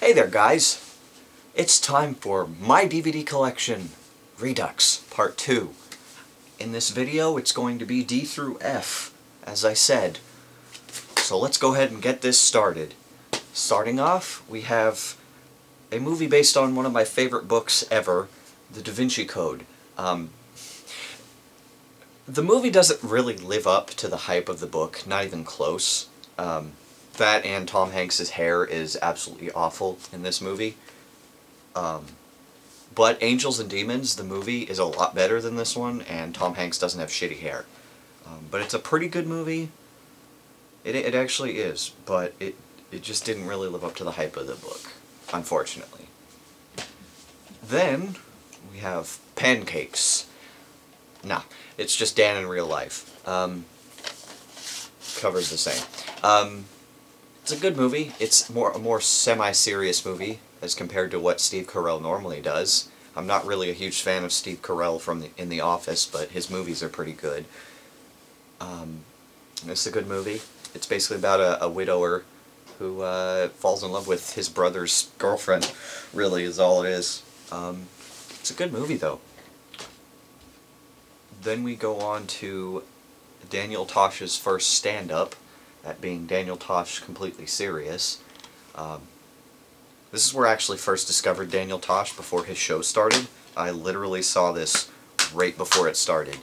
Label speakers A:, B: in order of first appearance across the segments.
A: Hey there guys, it's time for my DVD collection, Redux, Part 2. In this video it's going to be D through F, as I said. So let's go ahead and get this started. Starting off, we have a movie based on one of my favorite books ever, the Vinci Code. The movie doesn't really live up to the hype of the book, not even close. That and Tom Hanks' hair is absolutely awful in this movie. But Angels and Demons, the movie, is a lot better than this one, and Tom Hanks doesn't have shitty hair. But it's a pretty good movie. It actually is, but it just didn't really live up to the hype of the book, unfortunately. Then, we have Pancakes. Nah, it's just Dan in real life. Cover's the same. It's a good movie. It's a more semi-serious movie as compared to what Steve Carell normally does. I'm not really a huge fan of Steve Carell in The Office, but his movies are pretty good. It's a good movie. It's basically about a widower who falls in love with his brother's girlfriend, really, is all it is. It's a good movie, though. Then we go on to Daniel Tosh's first stand-up, that being Daniel Tosh Completely Serious. This is where I actually first discovered Daniel Tosh before his show started. I literally saw this right before it started.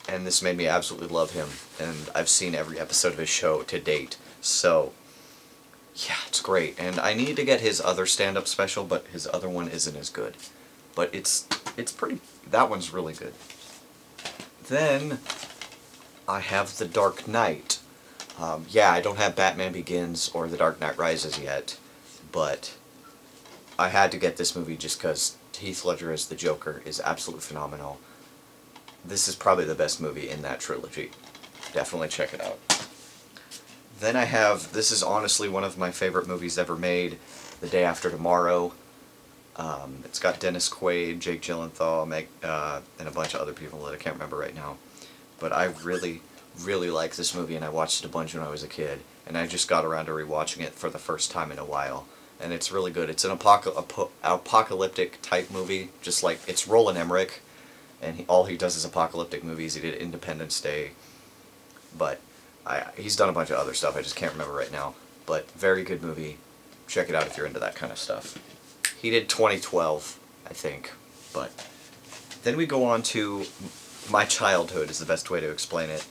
A: And this made me absolutely love him. And I've seen every episode of his show to date. So, yeah, it's great. And I need to get his other stand-up special, but his other one isn't as good. But it's pretty... that one's really good. Then I have The Dark Knight. Yeah, I don't have Batman Begins or The Dark Knight Rises yet, but I had to get this movie just because Heath Ledger as the Joker is absolutely phenomenal. This is probably the best movie in that trilogy. Definitely check it out. Then I have, this is honestly one of my favorite movies ever made, The Day After Tomorrow. It's got Dennis Quaid, Jake Gyllenhaal, and a bunch of other people that I can't remember right now. But I really like this movie, and I watched it a bunch when I was a kid, and I just got around to rewatching it for the first time in a while, and it's really good. It's an apocalyptic type movie, just like, it's Roland Emmerich, and all he does is apocalyptic movies. He did Independence Day, but he's done a bunch of other stuff, I just can't remember right now, but very good movie. Check it out if you're into that kind of stuff. He did 2012, I think, but then we go on to my childhood is the best way to explain it.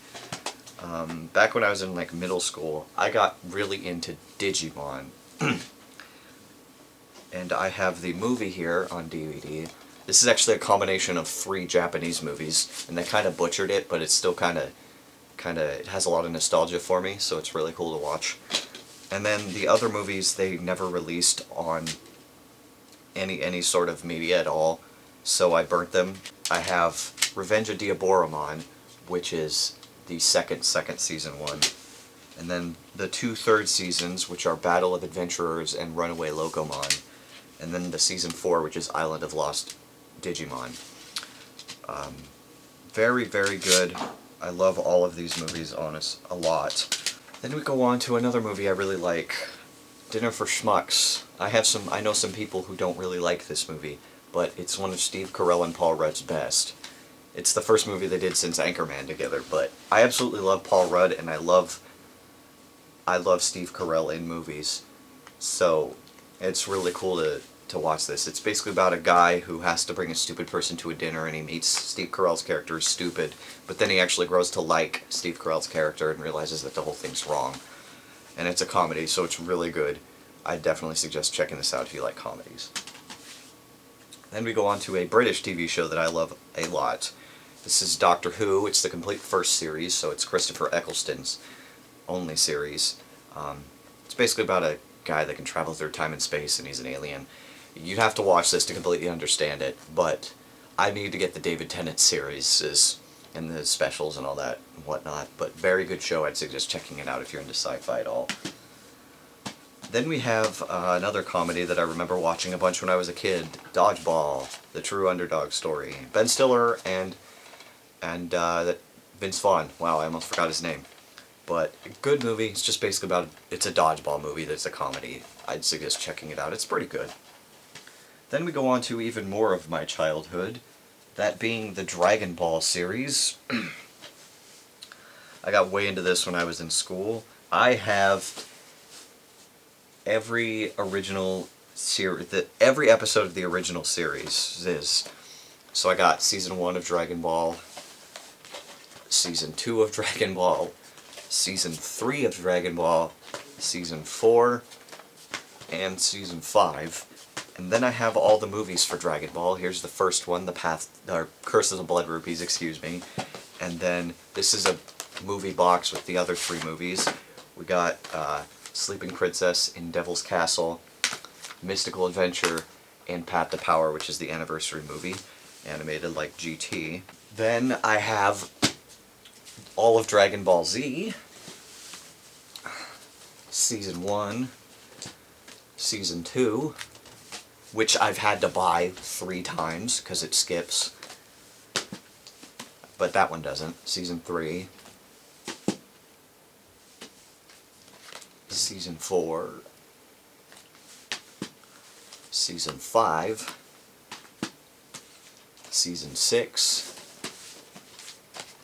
A: Back when I was in like middle school, I got really into Digimon. And I have the movie here on DVD. This is actually a combination of 3 Japanese movies, and they kind of butchered it, but it's still kind of, it has a lot of nostalgia for me, so it's really cool to watch. And then the other movies they never released on any sort of media at all, so I burnt them. I have Revenge of Diaboromon, which is the second season one, and then the 2 third seasons, which are Battle of Adventurers and Runaway Logomon, and then the season 4, which is Island of Lost Digimon. Very I love all of these movies, a lot. Then we go on to another movie I really like, Dinner for Schmucks. I know some people who don't really like this movie, but it's one of Steve Carell and Paul Rudd's best. It's the first movie they did since Anchorman together, but I absolutely love Paul Rudd, and I love Steve Carell in movies, so it's really cool to watch this. It's basically about a guy who has to bring a stupid person to a dinner, and he meets Steve Carell's character is stupid, but then he actually grows to like Steve Carell's character and realizes that the whole thing's wrong. And it's a comedy, so it's really good. I definitely suggest checking this out if you like comedies. Then we go on to a British TV show that I love a lot. This is Doctor Who. It's the complete first series, so it's Christopher Eccleston's only series. It's basically about a guy that can travel through time and space, and he's an alien. You'd have to watch this to completely understand it, but I need to get the David Tennant series and the specials and all that and whatnot, but very good show. I'd suggest checking it out if you're into sci-fi at all. Then we have another comedy that I remember watching a bunch when I was a kid, Dodgeball, the true underdog story. Ben Stiller and Vince Vaughn. Wow, I almost forgot his name. But a good movie. It's just basically about, it's a dodgeball movie that's a comedy. I'd suggest checking it out. It's pretty good. Then we go on to even more of my childhood, that being the Dragon Ball series. I got way into this when I was in school. I have every original series, every episode of the original series is. So I got Season 1 of Dragon Ball, Season 2 of Dragon Ball, Season 3 of Dragon Ball, Season 4, and Season 5. And then I have all the movies for Dragon Ball. Here's the first one, Curse of the Blood Rupees, excuse me. And then this is a movie box with the other 3 movies. We got Sleeping Princess in Devil's Castle, Mystical Adventure, and Path to Power, which is the anniversary movie, animated like GT. Then I have all of Dragon Ball Z, Season 1, Season 2, which I've had to buy 3 times because it skips, but that one doesn't. Season 3, Season 4, Season 5, Season 6,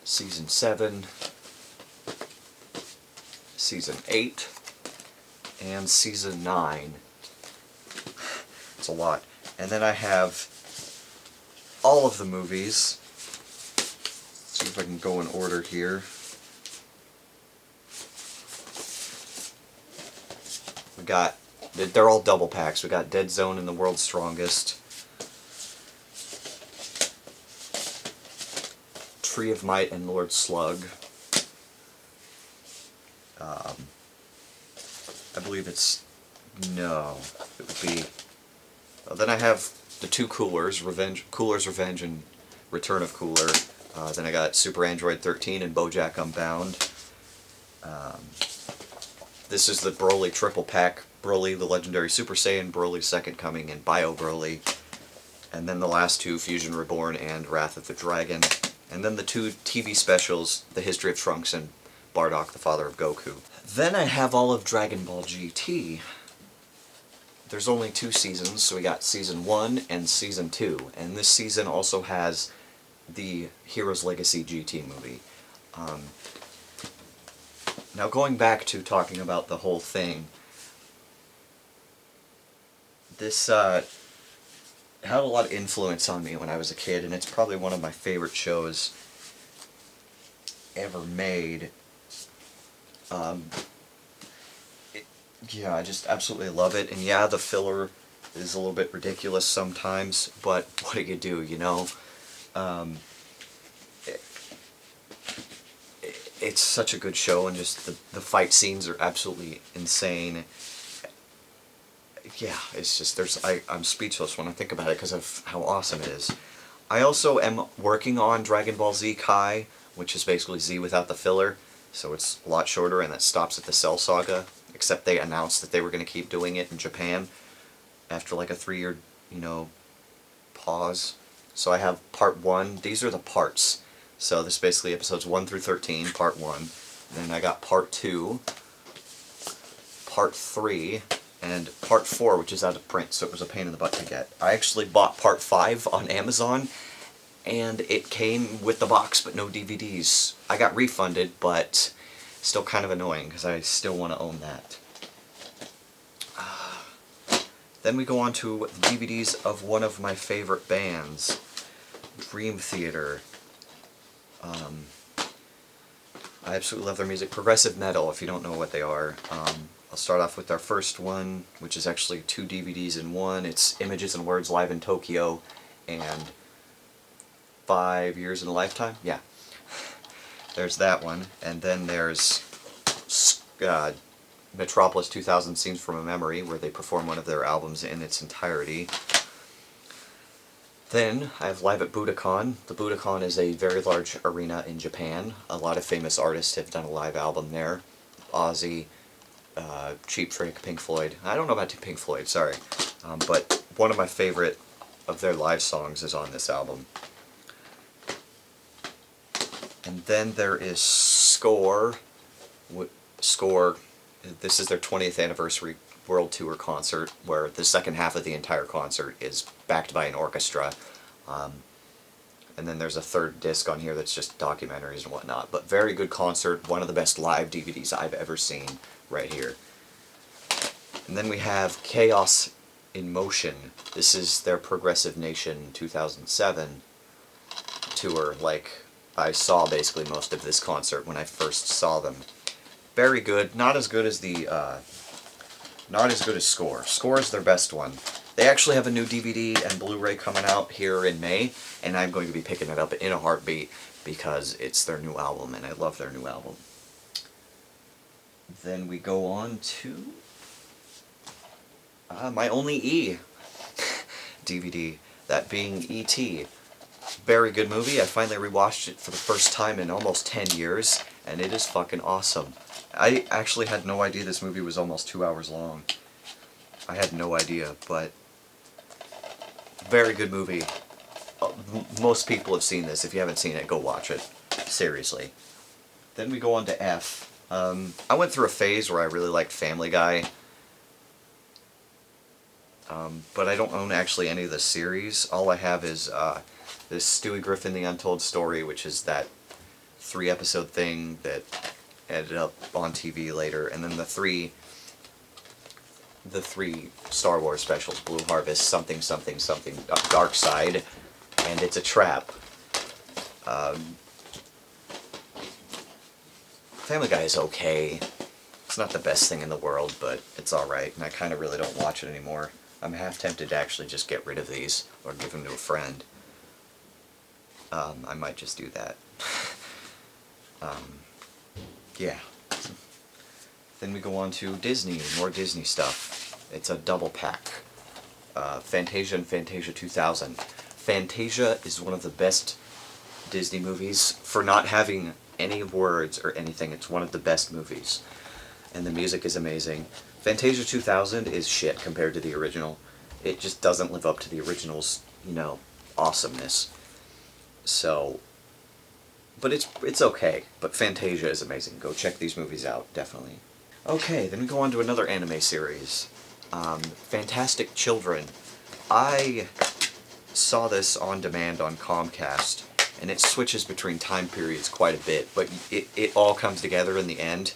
A: Season 7, Season 8, and Season 9. It's a lot. And then I have all of the movies. Let's see if I can go in order here. We got, they're all double packs. We got Dead Zone and The World's Strongest, Tree of Might and Lord Slug. I believe it's, no, it would be, then I have the 2 Coolers, Cooler's Revenge and Return of Cooler. Then I got Super Android 13 and BoJack Unbound. This is the Broly triple pack, Broly the Legendary Super Saiyan, Broly Second Coming, and Bio Broly. And then the last 2, Fusion Reborn and Wrath of the Dragon. And then the 2 TV specials, The History of Trunks and Bardock, the Father of Goku. Then I have all of Dragon Ball GT. There's only 2 seasons, so we got Season 1 and Season 2. And this season also has the Heroes Legacy GT movie. Now going back to talking about the whole thing, this had a lot of influence on me when I was a kid, and it's probably one of my favorite shows ever made. Yeah, I just absolutely love it, and yeah, the filler is a little bit ridiculous sometimes, but what do you do, you know? It's such a good show, and just the fight scenes are absolutely insane. Yeah, it's just, I'm speechless when I think about it because of how awesome it is. I also am working on Dragon Ball Z Kai, which is basically Z without the filler, so it's a lot shorter, and that stops at the Cell Saga, except they announced that they were going to keep doing it in Japan after like a 3-year, you know, pause. So I have Part 1, these are the parts. So this is basically episodes 1 through 13, Part 1. And then I got Part 2, Part 3, and Part 4, which is out of print, so it was a pain in the butt to get. I actually bought Part 5 on Amazon, and it came with the box, but no DVDs. I got refunded, but still kind of annoying, because I still want to own that. Then we go on to DVDs of one of my favorite bands, Dream Theater. I absolutely love their music. Progressive metal, if you don't know what they are. I'll start off with our first one, which is actually 2 DVDs in one. It's Images and Words Live in Tokyo and 5 Years in a Lifetime. Yeah. There's that one. And then there's Metropolis 2000 Scenes from a Memory, where they perform one of their albums in its entirety. Then I have Live at Budokan. The Budokan is a very large arena in Japan. A lot of famous artists have done a live album there. Ozzy, Cheap Trick, Pink Floyd. I don't know about Pink Floyd, sorry. But one of my favorite of their live songs is on this album. And then there is Score, score. This is their 20th anniversary world tour concert, where the second half of the entire concert is backed by an orchestra. And then there's a third disc on here that's just documentaries and whatnot. But very good concert, one of the best live DVDs I've ever seen right here. And then we have Chaos in Motion. This is their Progressive Nation 2007 tour. Like, I saw basically most of this concert when I first saw them. Very good. Not as good as Score. Score is their best one. They actually have a new DVD and Blu-ray coming out here in May, and I'm going to be picking it up in a heartbeat because it's their new album, and I love their new album. Then we go on to My Only E DVD, that being E.T. Very good movie. I finally rewatched it for the first time in almost 10 years, and it is fucking awesome. I actually had no idea this movie was almost 2 hours long. I had no idea, but very good movie. Most people have seen this. If you haven't seen it, go watch it. Seriously. Then we go on to F. I went through a phase where I really liked Family Guy. But I don't own actually any of the series. All I have is this Stewie Griffin The Untold Story, which is that 3-episode thing that ended up on TV later, and then the three Star Wars specials: Blue Harvest, something, Dark Side, and It's a Trap. Family Guy is okay. It's not the best thing in the world, but it's alright, and I kind of really don't watch it anymore. I'm half tempted to actually just get rid of these, or give them to a friend. I might just do that. Yeah. Then we go on to Disney, more Disney stuff. It's a double pack. Fantasia and Fantasia 2000. Fantasia is one of the best Disney movies for not having any words or anything. It's one of the best movies. And the music is amazing. Fantasia 2000 is shit compared to the original. It just doesn't live up to the original's, awesomeness. So, but it's okay. But Fantasia is amazing. Go check these movies out, definitely. Okay, then we go on to another anime series. Fantastic Children. I saw this on demand on Comcast, and it switches between time periods quite a bit, but it all comes together in the end.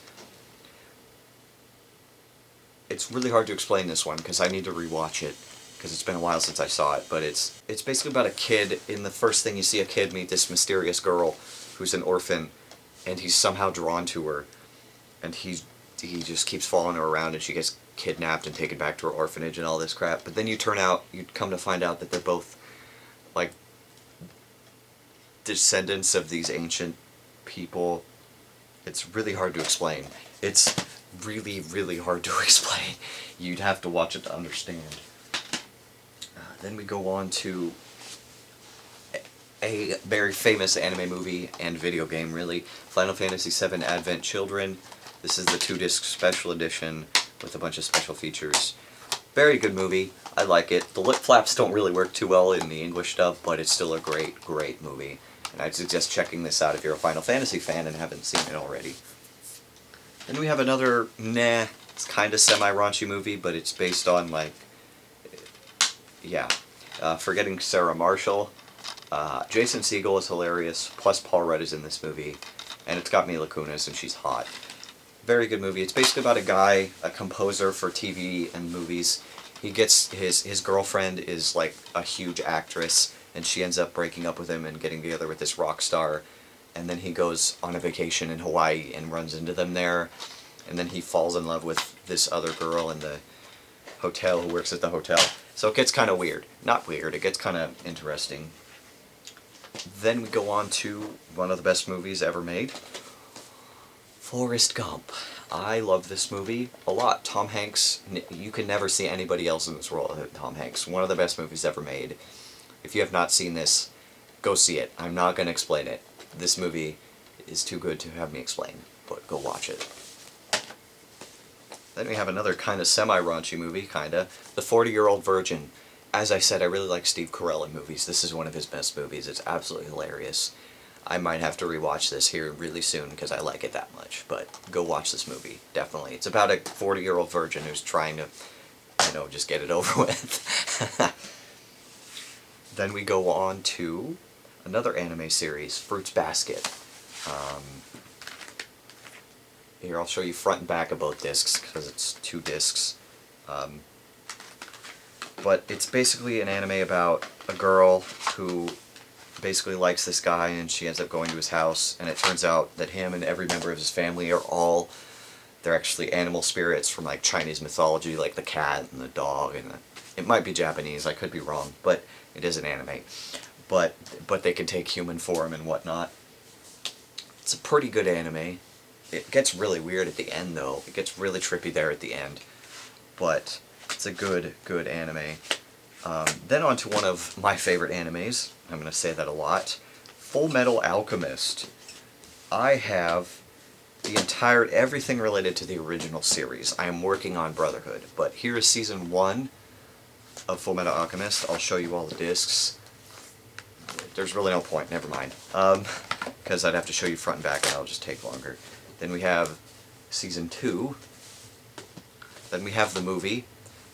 A: It's really hard to explain this one, because I need to rewatch it, because it's been a while since I saw it, but it's basically about a kid. In the first thing, you see a kid meet this mysterious girl who's an orphan, and he's somehow drawn to her, and he just keeps following her around, and she gets kidnapped and taken back to her orphanage and all this crap. But then you come to find out that they're both, like, descendants of these ancient people. It's really hard to explain. It's really, really hard to explain. You'd have to watch it to understand. Then we go on to a very famous anime movie and video game, really. Final Fantasy VII Advent Children. This is the 2-disc special edition with a bunch of special features. Very good movie. I like it. The lip flaps don't really work too well in the English dub, but it's still a great, great movie. And I'd suggest checking this out if you're a Final Fantasy fan and haven't seen it already. Then we have another, it's kind of semi-raunchy movie, but it's based on, like, Forgetting Sarah Marshall. Jason Segel is hilarious, plus Paul Rudd is in this movie, and it's got Mila Kunis, and she's hot. Very good movie. It's basically about a guy, a composer for TV and movies. He gets, his girlfriend is, like, a huge actress, and she ends up breaking up with him and getting together with this rock star. And then he goes on a vacation in Hawaii and runs into them there. And then he falls in love with this other girl in the hotel who works at the hotel. So it gets kind of weird. Not weird, it gets kind of interesting. Then we go on to one of the best movies ever made. Forrest Gump. I love this movie a lot. Tom Hanks, you can never see anybody else in this world other than Tom Hanks. One of the best movies ever made. If you have not seen this, go see it. I'm not going to explain it. This movie is too good to have me explain, but go watch it. Then we have another kind of semi-raunchy movie, kinda. The 40-Year-Old Virgin. As I said, I really like Steve Carell in movies. This is one of his best movies. It's absolutely hilarious. I might have to rewatch this here really soon because I like it that much. But go watch this movie, definitely. It's about a 40-year-old virgin who's trying to, you know, just get it over with. Then we go on to another anime series, Fruits Basket. Here, I'll show you front and back of both discs because it's 2 discs. But it's basically an anime about a girl who basically likes this guy, and she ends up going to his house, and it turns out that him and every member of his family are all, they're actually animal spirits from like Chinese mythology, like the cat and the dog, and it might be Japanese, I could be wrong, but it is an anime. But they can take human form and whatnot. It's a pretty good anime. It gets really weird at the end though. It gets really trippy there at the end. But it's a good anime. Then on to one of my favorite animes. I'm going to say that a lot. Fullmetal Alchemist. I have the entire, everything related to the original series. I am working on Brotherhood. But here is Season 1 of Fullmetal Alchemist. I'll show you all the discs. There's really no point, never mind. Because I'd have to show you front and back and it'll just take longer. Then we have Season 2. Then we have the movie,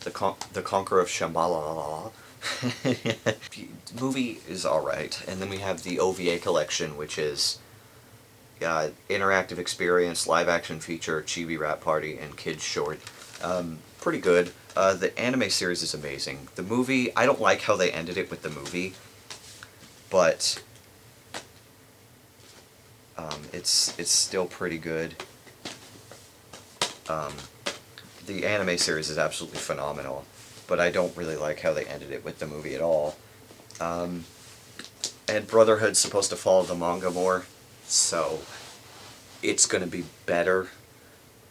A: The Conqueror of Shambhala. The movie is alright. And then we have the OVA collection, which is interactive experience, live action feature, chibi rap party, and kids short. Pretty good. The anime series is amazing. The movie, I don't like how they ended it with the movie, but it's still pretty good. The anime series is absolutely phenomenal, but I don't really like how they ended it with the movie at all. And Brotherhood's supposed to follow the manga more, so it's going to be better,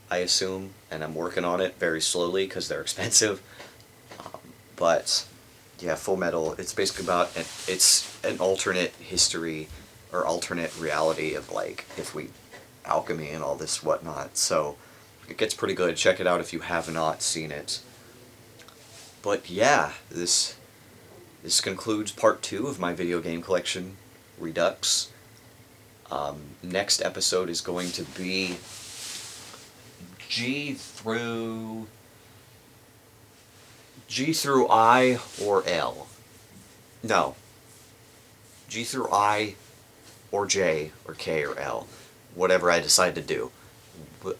A: I assume, and I'm working on it very slowly because they're expensive. But yeah, Fullmetal, it's basically about, it's an alternate history, or alternate reality of like, if we, alchemy and all this whatnot, so it gets pretty good. Check it out if you have not seen it. But yeah, this concludes part 2 of my video game collection, Redux. Next episode is going to be G through I or L. No. G through I or J or K or L. Whatever I decide to do,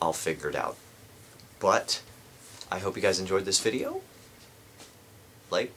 A: I'll figure it out. But I hope you guys enjoyed this video. Later.